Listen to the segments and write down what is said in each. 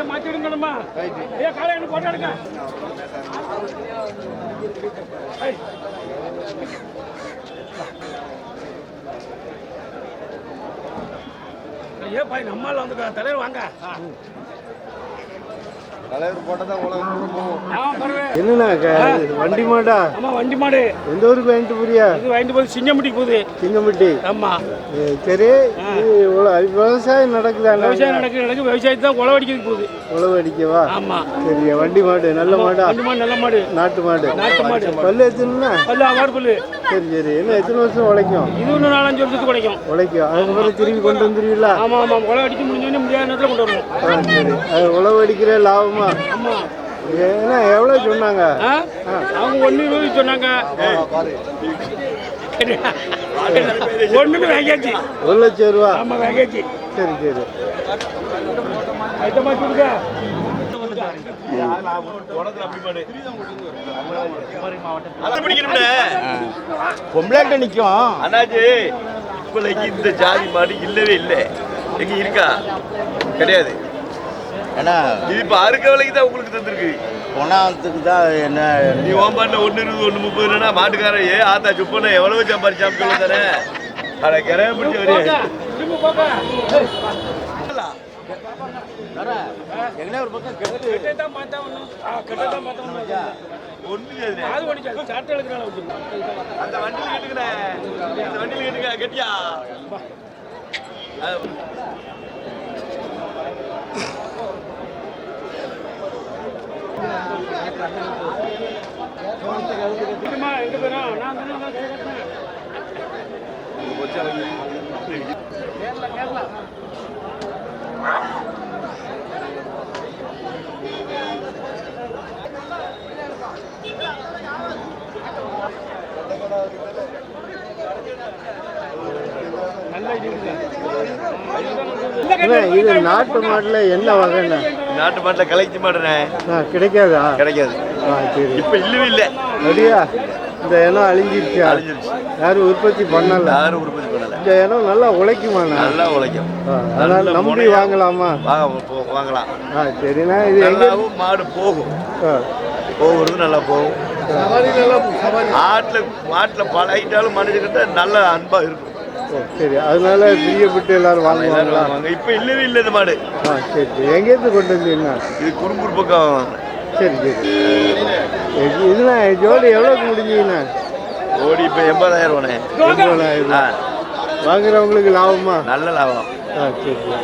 மாற்றிடுங்கம்மா. ஏன் காலை என்ன போட்டாடுங்க. ஏன் பாய் நம்மால வந்து தலைவர் வாங்க. தலைவர் போட்டதான் என்னண்ணா வண்டி மாடா? ஆமா வண்டி மாடு. எந்த ஊருக்கு வாங்கிட்டு போறியா? இது வாங்கிட்டு போகுது சிங்கம்பட்டிக்கு போகுது. சிங்கம்பட்டி? ஆமா. சரி, விவசாயம் நடக்குதா? விவசாயம் நடக்கு விவசாயத்தை தான் உழவடிக்கிறதுக்கு போகுது. உழவடிக்கவா? ஆமா. சரி, வண்டி மாடு நல்ல மாடா? வண்டி மாடு நல்ல மாடு. நாட்டு மாடு? நாட்டு மாடு. பல்லு எத்தனைண்ணா? பல்லு ஆமாடு பல்லு. சரி சரி. என்ன எத்தனை வருஷம் உழைக்கும்? இது இன்னும் 4-5 வருஷத்துக்கு உழைக்கும். அதுக்கப்புறம் திரும்பி கொண்டு வந்துருவீங்களா? ஆமா ஆமா. உழவடிக்க முடிஞ்சோடனே முடியாத நேரத்தில் கொண்டு வரணும். சரி, அது உழவடிக்கிற லாபமா? ஆமா. ஏன்னா எவ்வளோ சொன்னாங்க? அவங்க 1 சொன்னாங்க. ஒண்ணுமே வாங்கியாச்சு. 1 லட்சம் ரூபா? ஆமா வாங்கியாச்சு. சரி சரி. ஐட்டமா கொடுங்க. பொம்பளைட்ட நிற்கும் அண்ணாச்சி. இப்போதைக்கு இந்த ஜாதி மாடு இல்லவே இல்லை. எங்க இருக்கா? கிடையாது. ஏன்னா இது இப்போ அறுக்க விலைக்கு தான் உங்களுக்கு தந்துருக்கு. பொணாத்துக்கு தான். என்ன நீ ஓம்பாட்டில் 1 20 1 30 மாட்டுக்காரன் ஆத்தா சுப்பன எவ்வளவு சம்பாரிச்சாம சொல்ல தானே. அட கிரைய பிடிச்ச வரையே ஒரு பக்கம் அந்த வண்டியில் கேட்டுக்கிறேன். அந்த வண்டியில் கேட்டுக்க கெட்டியா. இது நாட்டு மாட்டுல என்ன வகைண்ணா? நாட்டு மாட்டுல கலைச்சி மாடுனே. கிடைக்காதா? கிடைக்காது. சரி. இப்ப இல்லவே இல்லை. அப்படியா? இந்த இனம் அழிஞ்சிருச்சு. யாரும் உற்பத்தி பண்ணல. யாரும் உற்பத்தி பண்ணல. இந்த இனம் நல்லா உழைக்குமாண்ணா? நல்லா உழைக்கும். அதனால நம்பி வாங்கலாமா? வாங்கலாம். சரிண்ணா. இது எங்காவும் மாடு போகும். போகிறது நல்லா போகும். மாட்டில் பழகிட்டாலும் மனுஷங்கிட்ட நல்ல அன்பா இருக்கும். சரி, அதனால பிரியப்பட்டு எல்லாரும் வாங்குவாங்க. இப்ப இல்லவே இல்லை இந்த மாடு. சரி சரி. எங்கேருந்து கொண்டு வந்தீங்கன்னா? இது குறும்பூர் பக்கம். சரி சரி. இதுண்ணா ஜோடி எவ்வளோக்கு முடிஞ்சீங்கண்ணா? ஜோடி இப்போ 80,000. 80,000 வாங்குறவங்களுக்கு லாபமா? நல்ல லாபம். சரி சரி.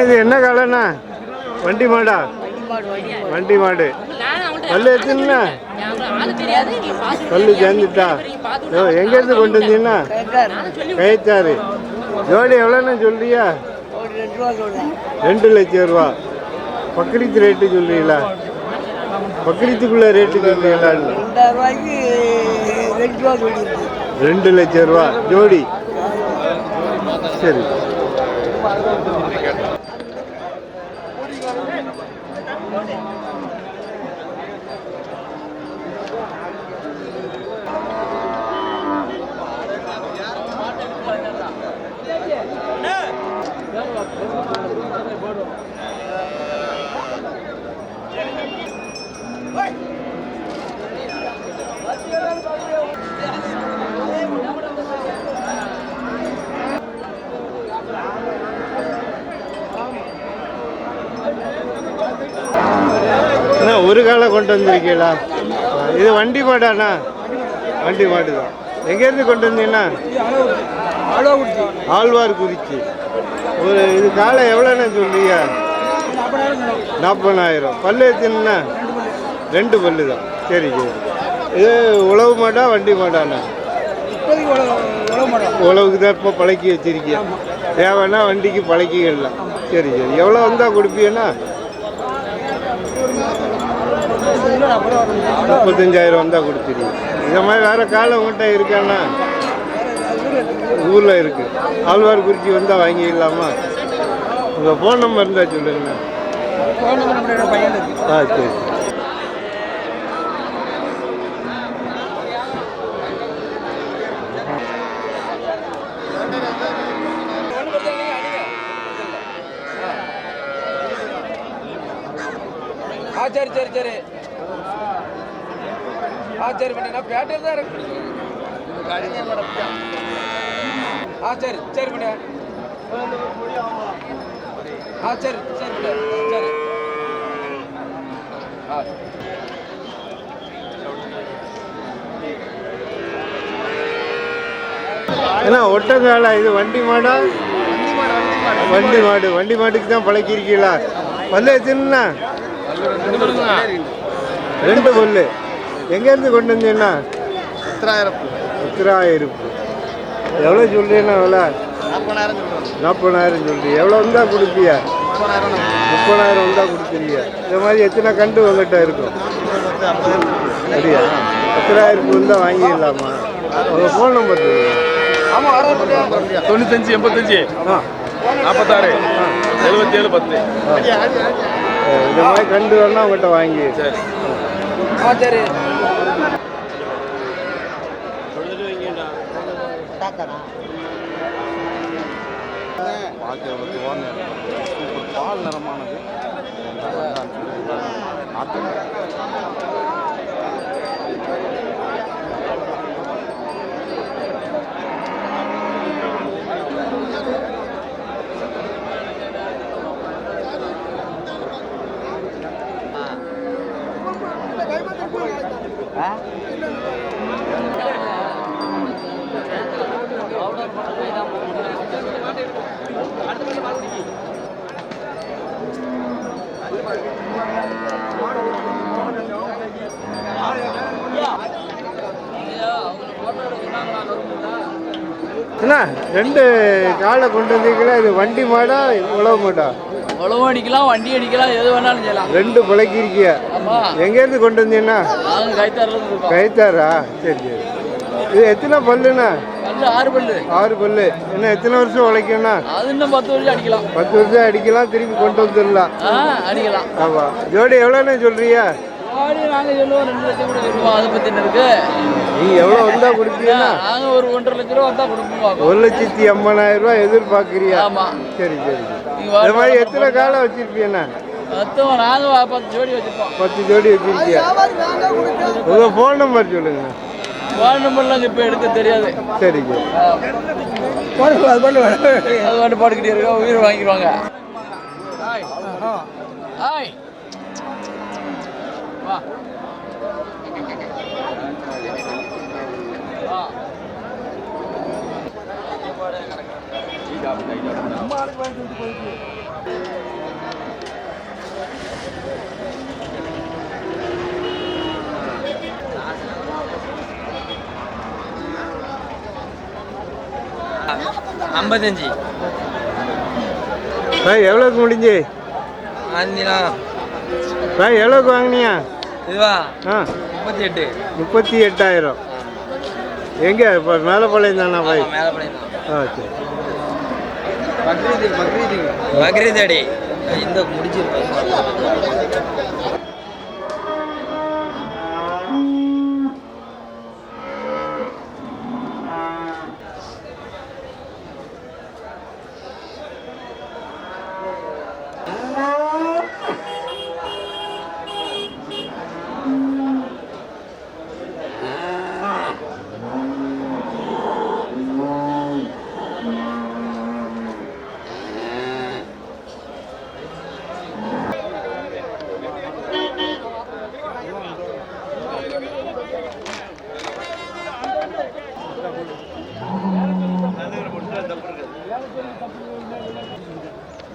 இது என்ன காலண்ணா? வண்டி மாடா? வண்டி மாடு. பல்லு எத்தனைண்ணா? பல்லு சேர்ந்துட்டா? எங்கேருந்து கொண்டு வந்தீங்கன்னா? கயத்தாறு. ஜோடி எவ்வளோண்ணா சொல்றியா? 2 லட்சம் ரூபா. பக்ரீத்து ரேட்டு சொல்றீங்களா? பக்ரீத்துக்குள்ள ரேட்டு சொல்றீங்களா? 2 லட்சம் ரூபா ஜோடி. சரி. ஒரு காலை கொண்டு வந்திருக்கீங்களா? இது வண்டி மாடாண்ணா? வண்டி மாடு தான். எங்கேருந்து கொண்டு வந்தீங்கன்னா? ஆழ்வார்குறிச்சி. ஒரு இது காலை எவ்வளோண்ணே சொல்றீங்க? 40,000. பல்லு எத்தினா? 2 பல்லு தான். சரி சரி. இது உழவு மாடா வண்டி மாடாண்ணா? உழவுக்கு தான் இப்போ பழக்கி வச்சிருக்கியா? தேவைன்னா வண்டிக்கு பழக்கிக்கலாம். சரி சரி. எவ்வளோ வந்தால் கொடுப்பீங்கன்னா? 35,000 வந்தால் கொடுத்துருவீங்க. இந்த மாதிரி வேறு காலை உங்கள்கிட்ட இருக்காண்ணா? ஊரில் இருக்குது. ஆழ்வார்குறிச்சி வந்தால் வாங்கிக்கலாமா? உங்கள் ஃபோன் நம்பர் இருந்தால் சொல்லுங்கண்ணா. ஆ சரி. சரி சரி சரி. சரி பண்ணி நான் பேட்டையில் தான் இருக்கு. சரி சரி பண்ணி. சரி சரி பண்ணி. சரி. ஏன்னா ஒட்டங்காலா இது வண்டி மாடா? வண்டி மாடு. வண்டி மாட்டுக்கு தான் பழக்கிருக்கீங்களா? பல்லு எத்தினா? 2 பல்லு. எங்கேருந்து கொண்டு வந்தீங்கன்னா? உத்திராயிருப்பு. எவ்வளோ சொல்றீங்கன்னா? எவ்வளோ? 40,000 சொல்றீங்க. எவ்வளோ வந்தால் கொடுப்பியா? 30,000 வந்தால் கொடுத்துருவிய. இந்த மாதிரி எத்தனை கண்டு உங்கள்கிட்ட இருக்கும்? சரியா? உத்திராயிருப்பு வந்தால் வாங்கிடலாமா? உங்கள் ஃபோன் நம்பர் சொல்லுங்கள். 95 85 46 77 10. இந்த மாதிரி கண்டு வேணா உங்கள்கிட்ட வாங்கி. சரி. சரி. பால் நிறமானது. அண்ணா 2 காலை கொண்டு வந்தீங்களா? இது வண்டி மாடா உழவு மாடா? உழவு அடிக்கலாம், வண்டி அடிக்கலாம், எது வேணாலும் செய்யலாம். 2 பழக்கிருக்கிய. எங்கேருந்து கொண்டு வந்தீங்கன்னா? கைத்தாரா? சரி சரி. இது எத்தனை பல்லுண்ணா? 6 பல்லு. 6 பல்லு. என்ன எத்தனை வருஷம் உழைக்கணும்னா? அது இன்னும் 10 வருஷம் அடிக்கலாம். 10 வருஷம் அடிக்கலாம், திருப்பி கொண்டு வந்துடலாம். அடிக்கலாம். ஆமாம். ஜோடி எவ்வளோன்னு சொல்றியா? நாங்கள் சொல்லுவோம் 2 லட்சம் கூட சொல்லுவோம். அதை பற்றி இருக்கு. நீங்கள் எவ்வளோ வந்தால் கொடுப்பீங்கன்னா? நாங்கள் ஒரு 1,50,000 ரூபா வந்தால் கொடுப்போம். 1,80,000 ரூபா எதிர்பார்க்குறியா? ஆமாம். சரி சரி. இந்த மாதிரி எத்தனை காலம் வச்சிருப்பீங்கண்ணா? மொத்தம் நாங்கள் 10 ஜோடி வச்சுருப்போம். 10 ஜோடி வச்சிருக்கியா? உங்கள் ஃபோன் நம்பர் சொல்லுங்கண்ணா. ஃபோன் நம்பர்லாம் இப்போ எடுக்க தெரியாது. சரி சரி. அது பாட்டு பாட்டுக்கிட்டே இருக்கா, உயிர் வாங்கிடுவாங்க. வா ஐம்பத்தஞ்சு. எவ்வளோக்கு முடிஞ்சு? எவ்வளோக்கு வாங்கினியா? இதுவா? 38. 38,000. எங்கே இப்போ மேலப்பாளையம் தானா பாய்? மேலப்பாளையம் தான். சரி. பக்ரீத் அடி இந்த முடிச்சிருப்பேன்.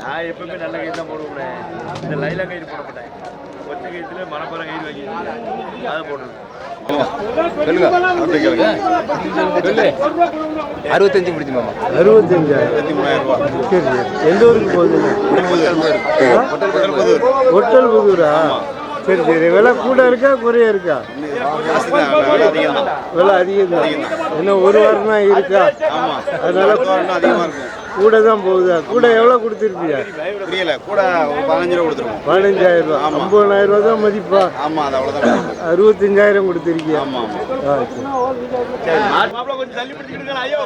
நான் எப்பவுமே நல்ல கயிறு தான் போடுவேன். இந்த லைலா கயிறு போட மாட்டேன். ஒற்றை கயிற்றுல மணப்பறம் கயிறு வாங்கி அதை போடுறது. 65 முடிச்சுமாமா. 65,000. சரி. எந்த ஊருக்கு போகுதுங்க? ஒட்டல் புதூரா? சரி சரி. விலை கூட இருக்கா குறையா இருக்கா? விலை அதிகம் தான். இன்னும் ஒரு வாரம் தான் இருக்கா? அதனால கூட தான் போகுதா? கூட எவ்வளோ கொடுத்துருப்பியா? புரியல. கூட 15 ரூபா கொடுத்துருவோம். 15,000 ரூபா. 50,000 ரூபா தான் மதிப்பா? ஆமாம், அது அவ்வளோதான். 65,000 கொடுத்துருக்கியா? ஆமாம். மாப்பிள கொஞ்சம் தள்ளி பிடிச்சிக்கிட்டு ஐயோ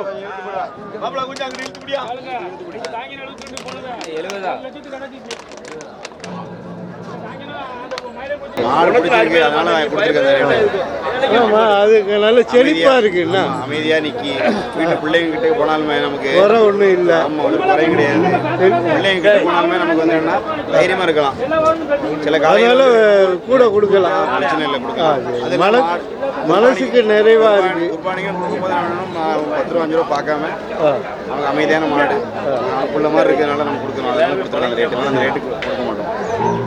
மாப்பிள கொஞ்சம் அங்கே இழுத்து முடியா? 70 மாடு பிடிச்சிருக்கு, அதனால கொடுத்துருக்கேன். ஆமா, அதுக்கு நல்ல செழிப்பா இருக்குல்ல, அமைதியா நிக்கி வீட்டு பிள்ளைங்க கிட்ட போனாலுமே நமக்கு குறை ஒன்றும் இல்லை. ஆமா, ஒரு குறையும் கிடையாது. பிள்ளைங்க கிட்ட போனாலுமே நமக்கு வந்து என்ன தைரியமா இருக்கலாம். சில அதனால கூட கொடுக்கலாம், பிரச்சனை இல்லை, கொடுக்கலாம். மனசுக்கு நிறைவா இருக்கு. குர்பானிக்கு கொடுக்கும்போது 10 ரூபா 5 ரூபா பார்க்காம நமக்கு அமைதியான மாடு புள்ள மாதிரி இருக்கிறதுனால நம்ம கொடுக்குறோம். அதனால கொடுத்துருவோம். அந்த ரேட்டுக்கு கொடுக்க மாட்டோம்.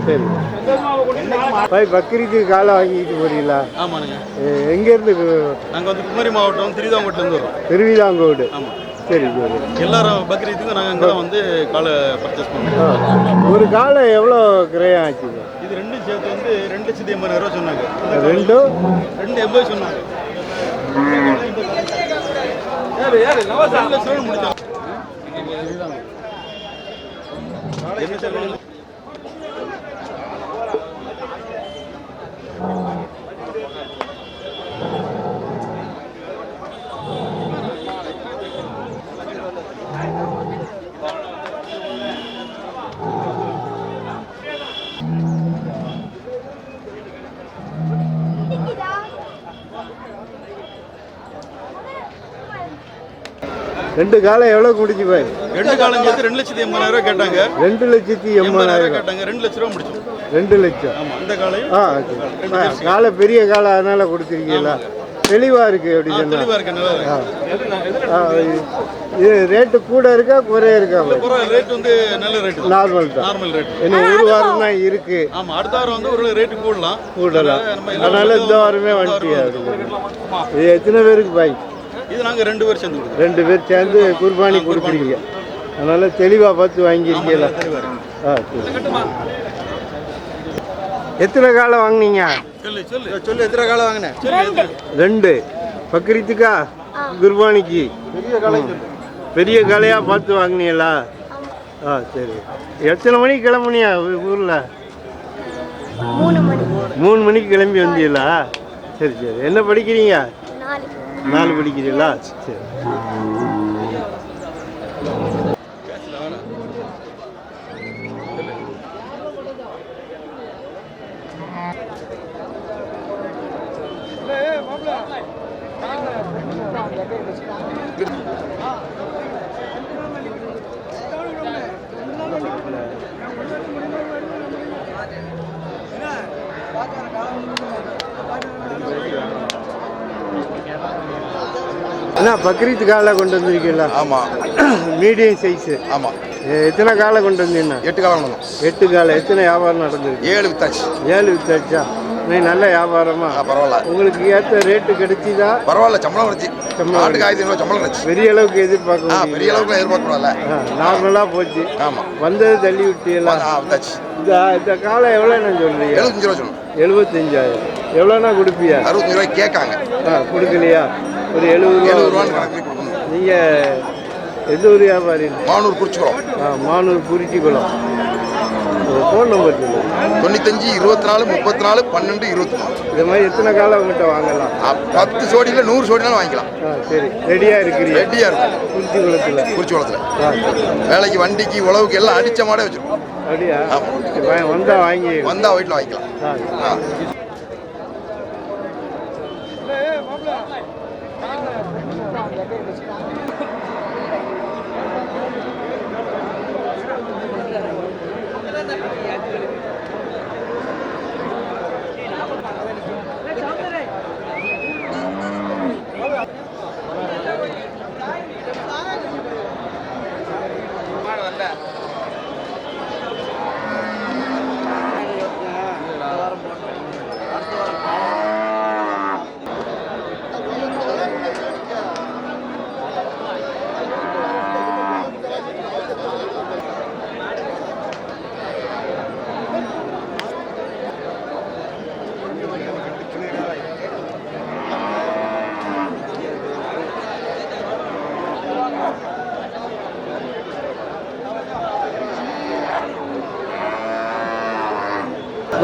சரி பாய், பக்ரீத்துக்கு காலை வாங்கிட்டு போறீங்களா? ஆமாங்க. எங்கேருந்து? நாங்கள் வந்து குமரி மாவட்டம் திருவிதாங்கோட்டிலேருந்து வரோம். திருவிதாங்கோடு. ஆமாம். சரி சரி. எல்லாரும் பக்ரீத்துக்கு நாங்கள் அங்கே தான் வந்து காலை பர்ச்சேஸ் பண்ணுறோம். ஒரு காலை எவ்வளோ கிரயம் ஆச்சுங்க? இது ரெண்டும் சேர்த்து வந்து 2,80,000 சொன்னாங்க. 2,80,000 சொன்னாங்க. 2,00,000 முடிச்சோம். ரெண்டு காலம் எவ்வளோ குடிச்சு பாய்? 2 காலம் சேர்த்து 2,80,000 கேட்டாங்க. 2,80,000. கேட்டாங்க. 2,00,000 முடிச்சோம். 2 லட்சம். ஆமாம். இந்த காலையும் காலை பெரிய காலம், அதனால கொடுத்துருக்கீங்களா? தெளிவா இருக்கு அப்படி சொன்னா. தெளிவாக இருக்கு. நல்லா இருக்கு. இது ரேட்டு கூட இருக்கா குறைய இருக்கா? ரேட் வந்து நல்ல ரேட், நார்மல் தான். Normal rate. இன்னும் ஒரு வாரம் தான் இருக்கு. ஆமாம். அடுத்த வாரம் வந்து ஒரு ரேட்டு கூடலாம். அதனால இந்த வாரமே வந்துட்டியா? இது எத்தனை பேருக்கு பாய்? இது நாங்கள் 2 பேர் சேர்ந்து 2 பேர் சேர்ந்து குர்பானி கொடுக்குறீங்க. அதனால தெளிவா பார்த்து வாங்கியிருக்கீங்களா? எத்தனை காலம் வாங்கினீங்க? சொல்லு எத்தனை காலம் வாங்கினேன்? 2. பக்ரீத்துக்கா குர்பானிக்கு? பெரிய காலையா பார்த்து வாங்கினீங்களா? சரி. எத்தனை மணிக்கு கிளம்புனியா ஊரில்? 3 மணிக்கு கிளம்பி வந்தீங்களா? சரி சரி. என்ன படிக்கிறீங்க? 4 படிக்கிறீங்களா? சரி. அண்ணா, பக்ரீத்து காலை கொண்டு வந்திருக்கீங்களா? ஆமாம். Medium size. ஆமாம். எத்தனை காலை கொண்டு வந்தீங்கன்னா? 8 காலம் வந்தோம். 8 காலை. எத்தனை வியாபாரம் நடந்திருக்கு? 7 வித்தாச்சு. 7 வித்தாச்சா? நல்ல வியாபாரமா? பரவாயில்ல. உங்களுக்கு ஏற்ற ரேட்டு கிடைச்சிதா? பரவாயில்ல. சம்பளம் கிடைச்சி. ஆட்டுக்கு 1,000 ரூபா சம்பளம் கிடைச்சி. பெரிய அளவுக்கு எதிர்பார்க்க பெரிய அளவுக்கு எதிர்பார்க்கணும்ல. நார்மலாக போச்சு. ஆமாம். வந்தது தள்ளி விட்டீங்களா? வித்தாச்சு. இந்த காலை எவ்வளோண்ணா சொல்றீங்க? 75 ரூபா சொல்லணும். 75,000. எவ்வளோண்ணா கொடுப்பியா? 65 ரூபாய் கேட்காங்க. கொடுக்கலையா? ஒரு 70 ரூபான்னு கணக்கு கொடுக்கணும். நீங்கள் எந்த ஒரு வியாபாரி? மானூர் குறிச்சிக்குளம். மானூர் குறிச்சிக்குளம். ஃபோன் நம்பர் சொல்லுங்கள். 95 24 34 12 23. இந்த மாதிரி எத்தனை காலம் உங்கள்கிட்ட வாங்கலாம்? 10 சோடியில் 100 சோடினாலும் வாங்கிக்கலாம். சரி. ரெடியாக இருக்கிறீங்க? ரெடியாக இருக்கும். குறிச்சிக்குளத்தில் வேலைக்கு வண்டிக்கு உழவுக்கு எல்லாம் அடித்த மாடே வச்சிருக்கோம். அப்படியா? வந்தால் வீட்டில் வாங்கிக்கலாம்.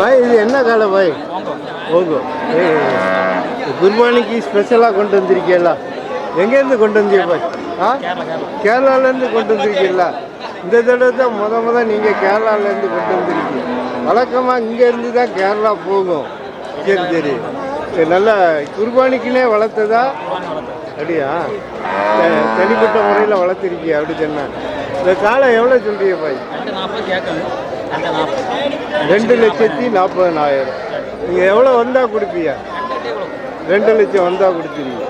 பாய் இது என்ன காலை பாய் ஓகோ குர்பானிக்கு ஸ்பெஷலாக கொண்டு வந்திருக்கீங்களா எங்கேருந்து கொண்டு வந்தீங்க பாய் கேரளாலேருந்து கொண்டு வந்திருக்கீங்களா இந்த தடவை தான் முத நீங்கள் கேரளாலேருந்து கொண்டு வந்திருக்கீங்க வழக்கமாக இங்கேருந்து தான் கேரளா போகும் சரி நல்லா குர்பானிக்குன்னே வளர்த்ததா அப்படியா தனிப்பட்ட முறையில் வளர்த்துருக்கிய அப்படி சொன்னா இந்த காலை எவ்வளோ சொல்றீங்க பாய் 2,40,000 நீங்கள் எவ்வளோ வந்தால் கொடுப்பீங்க 2 லட்சம் வந்தால் கொடுத்துருவீங்க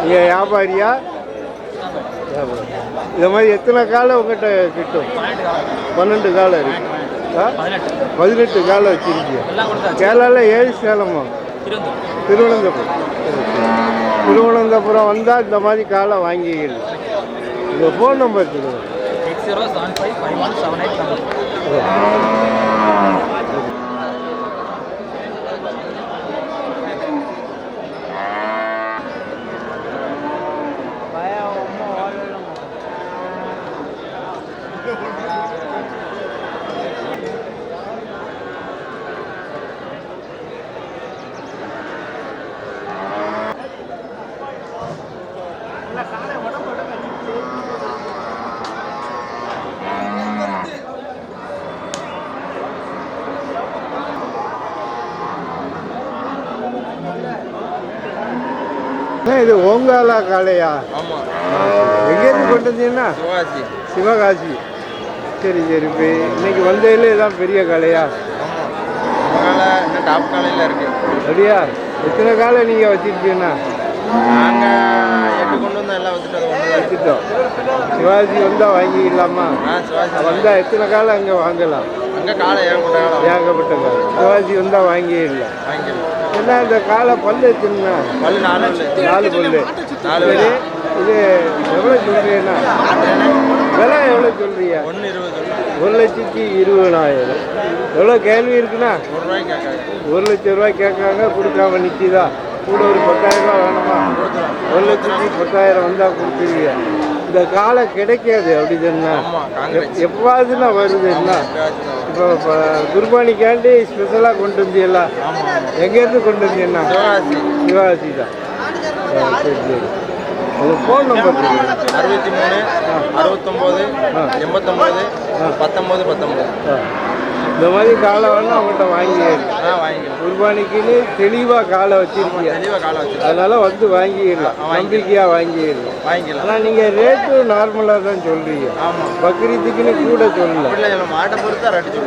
நீங்கள் வியாபாரியா இந்த மாதிரி எத்தனை காலம் உங்கள்கிட்ட கிட்டும் 12 காலம் இருக்கு 18 காலம் வச்சுருக்கீங்க கேரளாவில் 7 சேலமா திருவனந்தபுரம் வந்தால் இந்த மாதிரி காலை வாங்கிக்கலாம் உங்கள் ஃபோன் நம்பர் சொல்லுங்கள் 60755178. இது ஓங்காலா காளையா? எங்கேருந்து கொண்டு வந்தீங்கன்னா சிவகாசி. சரி இப்போ இன்னைக்கு வந்ததில் இதான் பெரிய காளையா? டாப் காலையில் இருக்கு. அப்படியா? எத்தனை காலை நீங்கள் வச்சுருக்கீங்கன்னா? நாங்கள் 8 கொண்டு வந்தோம், எல்லாம் வச்சுட்டோம். சிவாஜி வந்தால் வாங்கிக்கலாமா? வந்தால் எத்தனை காலை அங்கே வாங்கலாம்? அங்கே காலை ஏகப்பட்ட காலை. சிவாஜி வந்தால் வாங்கிடலாம். ஏன்னா இந்த காலை பல்லு எத்தனை? பல்லு 4 பல்லு. சரி இது எவ்வளோ சொல்கிறீங்கன்னா? விலை எவ்வளோ சொல்கிறீங்க? 1,20,000. எவ்வளோ கேள்வி இருக்குண்ணா? 1 லட்ச ரூபாய் கேட்காங்க, கொடுக்காம நிற்கிதா? கூட ஒரு 10,000 ரூபா வேணுமா? 1,10,000 வந்தால் கொடுத்துருவீங்க. இந்த காலை கிடைக்காது அப்படி சொன்னா எப்போதுன்னா வருதுன்னா. இப்போ குர்பானிக்காண்டி ஸ்பெஷலாக கொண்டு வந்தீங்களா? எங்கேருந்து கொண்டு வந்தீங்கன்னா? சிவாசி தான். சரி சரி. உங்கள் ஃபோன் நம்பர் 63 69 89 19 இந்த மாதிரி காலை வேணால் அவங்கள்ட்ட வாங்கிக்கலாம். குர்பானிக்குன்னு தெளிவாக காலை வச்சிருக்கீங்க, அதனால வந்து வாங்கிடலாம், நம்பிக்கையாக வாங்கிடலாம். ஆனால் நீங்கள் ரேட்டு நார்மலாக தான் சொல்கிறீங்க, பக்ரீத்துக்குன்னு கூட சொல்லல.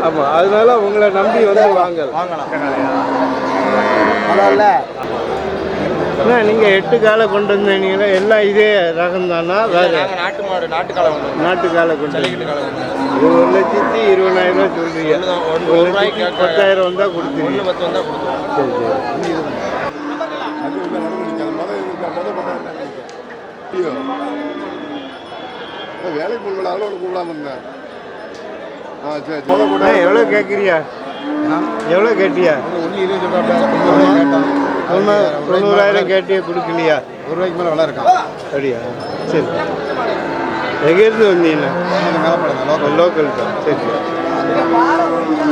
ஆமாம், அதனால உங்களை நம்பி வந்து வாங்கலாம். அண்ணா நீங்கள் 8 காலை கொண்டு வந்தீங்கன்னா எல்லாம் இதே ரகம் தானா? வேறு நாட்டு காலை கொண்டு வந்து 1,20,000 சொல்றீங்க. 10,000 வந்தால் கொடுத்துருவீங்க. சரி சரி. வேலைக்கு போகலாம் கூப்பிடாம இருந்தேன். எவ்வளோ கேட்குறியா? எவ்வளோ கேட்டியா? 90,000 கேட்டியே கொடுக்கலையா? 1 ரூபாய்க்கு மேலே விலை இருக்கா? அப்படியா? சரி. எங்கேருந்து வந்தீங்கன்னா? லோக்கல் தான். சரி சரி.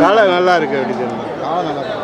காலை நல்லா இருக்கு அப்படி சொன்னா? காலை நல்லா இருக்கு.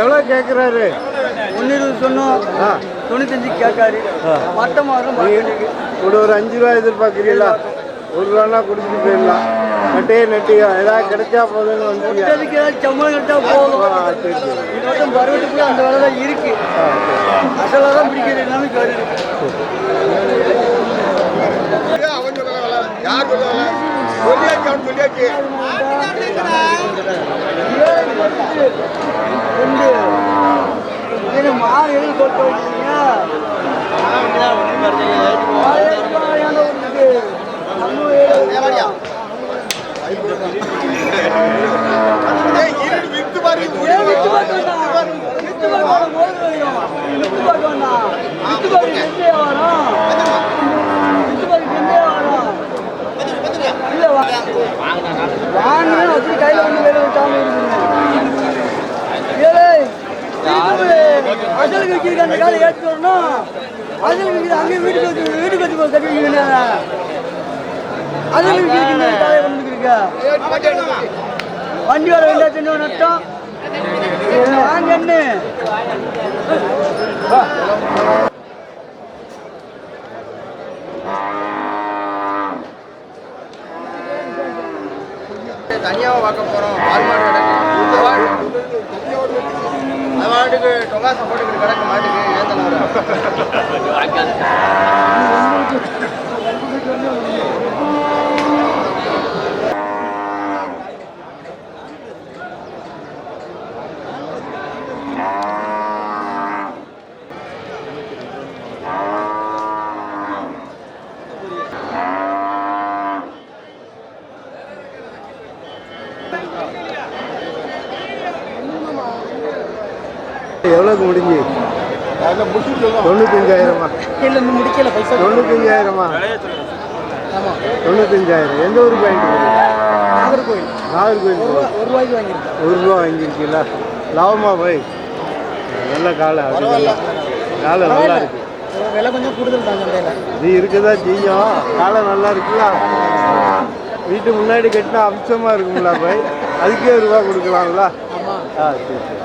எவ்வளோ கேட்குறாரு? 1,20 சொன்னோம், 95 கேட்காரு. கூட ஒரு 5 ரூபா எதிர்பார்க்குறீங்களா? 1 ரூபானா கொடுத்துட்டு போயிடலாம். நெட்டியா ஏதாவது கிடைச்சா போதுன்னு வந்து சம்பளம் கிடைச்சா போதும். பருவத்துக்குள்ள அந்த வேலை தான் இருக்கு. அசலாக தான் பிடிக்கிறது எல்லாமே வருது. மாறு எழுதி போட்டு கையில வந்து வேலை வச்சாம அசலுக்கு வச்சிருக்க அந்த காலை ஏற்றி வரணும். அசலுக்கு வைக்கிற அங்கேயும் வீட்டுக்கு வச்சு கட்டி வைக்கிறீங்க. அசலுக்கு வச்சிருக்கீங்க காலை வந்துருக்க வண்டி வர வேண்டாம் சின்ன நட்டம் வாங்க என்ன தனியாக பார்க்க போகிறோம். பால் மாடு அது மாட்டுக்கு டொங்காசம் போட்டுக்கிட்டு கிடக்கு மாட்டுக்கு ஏத்தனை எவ்வளோக்கு முடிஞ்சு 95,000மா? இல்லை முடிக்கல பைசா 95,000மா? 95,000. எந்த ஊருக்கு வாங்கிட்டு நாகர்கோயில் நாகர்கோயில் ஒரு ரூபாய்க்கு வாங்கியிருக்கேன். ₹1 வாங்கியிருக்கீங்களா? லாபமா போய் நல்ல காலை காலை நல்லா இருக்கு. விலை கொஞ்சம் கூடுதல் தாங்க விலையில இது இருக்குதான் செய்யும். காலை நல்லா இருக்குல்ல, வீட்டு முன்னாடி கட்டினா அம்சமாக இருக்குங்களா போய் அதுக்கே ₹1 கொடுக்கலாங்களா? ஆ சரி சரி.